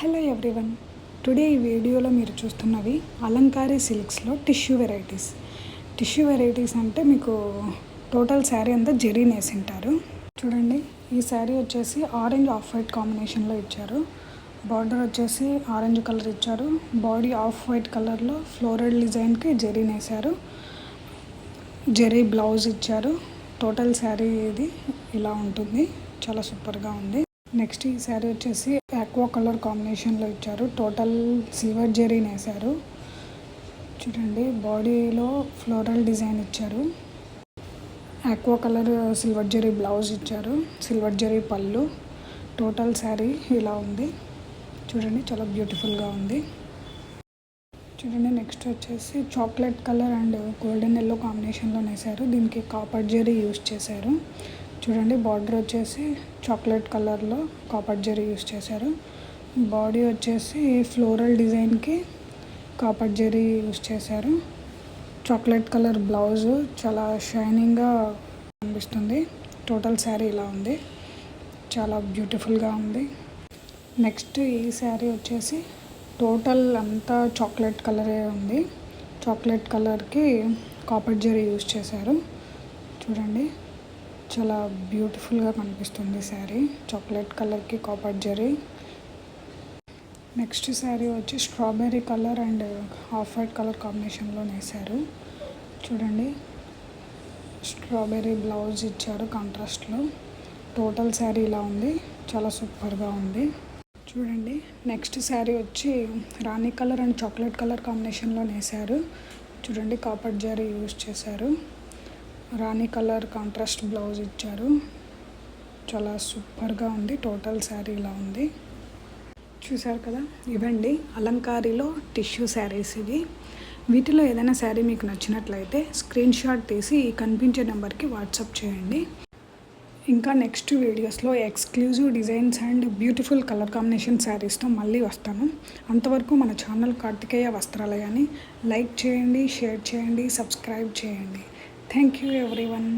Hello everyone, today ఈ వీడియోలో మీరు చూస్తున్నవి అలంకారీ సిల్క్స్లో టిష్యూ వెరైటీస్ అంటే మీకు టోటల్ శారీ అంతా జరీ నేసింటారు. చూడండి, ఈ శారీ వచ్చేసి ఆరెంజ్ ఆఫ్ వైట్ కాంబినేషన్లో ఇచ్చారు. బార్డర్ వచ్చేసి ఆరెంజ్ కలర్ ఇచ్చారు. బాడీ ఆఫ్ వైట్ కలర్లో ఫ్లోరల్ డిజైన్కి జరీ నేసారు. జరీ బ్లౌజ్ ఇచ్చారు. టోటల్ శారీ ఇది ఇలా ఉంటుంది, చాలా సూపర్గా ఉంది. నెక్స్ట్ ఈ శారీ వచ్చేసి ఆక్వా కలర్ కాంబినేషన్లో ఇచ్చారు. టోటల్ సిల్వర్ జరీ నేసారు. చూడండి, బాడీలో ఫ్లోరల్ డిజైన్ ఇచ్చారు. Aqua colour silver zari blouse ఇచ్చారు. సిల్వర్ జరీ పళ్ళు. టోటల్ శారీ ఇలా ఉంది. చూడండి, చాలా బ్యూటిఫుల్గా ఉంది. చూడండి, నెక్స్ట్ వచ్చేసి chocolate colour and golden yellow కాంబినేషన్లో నేసారు. దీనికి కాపర్ జరీ యూస్ చేశారు. చూడండి, బార్డర్ వచ్చేసి చాక్లెట్ కలర్లో కాపర్ జరీ యూస్ చేశారు. బాడీ వచ్చేసి ఫ్లోరల్ డిజైన్కి కాపర్ జరీ యూస్ చేశారు. చాక్లెట్ కలర్ బ్లౌజ్ చాలా షైనింగ్గా కనిపిస్తుంది. టోటల్ శారీ ఇలా ఉంది, చాలా బ్యూటిఫుల్గా ఉంది. నెక్స్ట్ ఈ శారీ వచ్చేసి టోటల్ అంతా చాక్లెట్ కలరే ఉంది. చాక్లెట్ కలర్కి కాపర్ జరీ యూస్ చేశారు. చూడండి, చాలా బ్యూటిఫుల్గా కనిపిస్తుంది శారీ. చాక్లెట్ కలర్కి కాపర్ జరీ. నెక్స్ట్ శారీ వచ్చి strawberry colour and off white colour కాంబినేషన్లో నేసారు. చూడండి, స్ట్రాబెర్రీ బ్లౌజ్ ఇచ్చారు కాంట్రాస్ట్లో. టోటల్ శారీ ఇలా ఉంది, చాలా సూపర్గా ఉంది. చూడండి, నెక్స్ట్ శారీ వచ్చి రాణి కలర్ అండ్ చాక్లెట్ కలర్ కాంబినేషన్లో నేసారు. చూడండి, కాపర్ జరీ యూస్ చేశారు. రాణి కలర్ కాంట్రాస్ట్ బ్లౌజ్ ఇచ్చారు. చాలా సూపర్గా ఉంది. టోటల్ శారీ ఇలా ఉంది. చూసారు కదా, ఇవండి అలంకారీలో టిష్యూ శారీస్ ఇవి. వీటిలో ఏదైనా శారీ మీకు నచ్చినట్లయితే స్క్రీన్ షాట్ తీసి ఈ కనిపించే నెంబర్కి వాట్సాప్ చేయండి. ఇంకా నెక్స్ట్ వీడియోస్లో exclusive designs and beautiful colour combination శారీస్తో మళ్ళీ వస్తాను. అంతవరకు మన ఛానల్ కార్తికేయ వస్త్రాలయాన్ని లైక్ చేయండి, షేర్ చేయండి, సబ్స్క్రైబ్ చేయండి. Thank you everyone.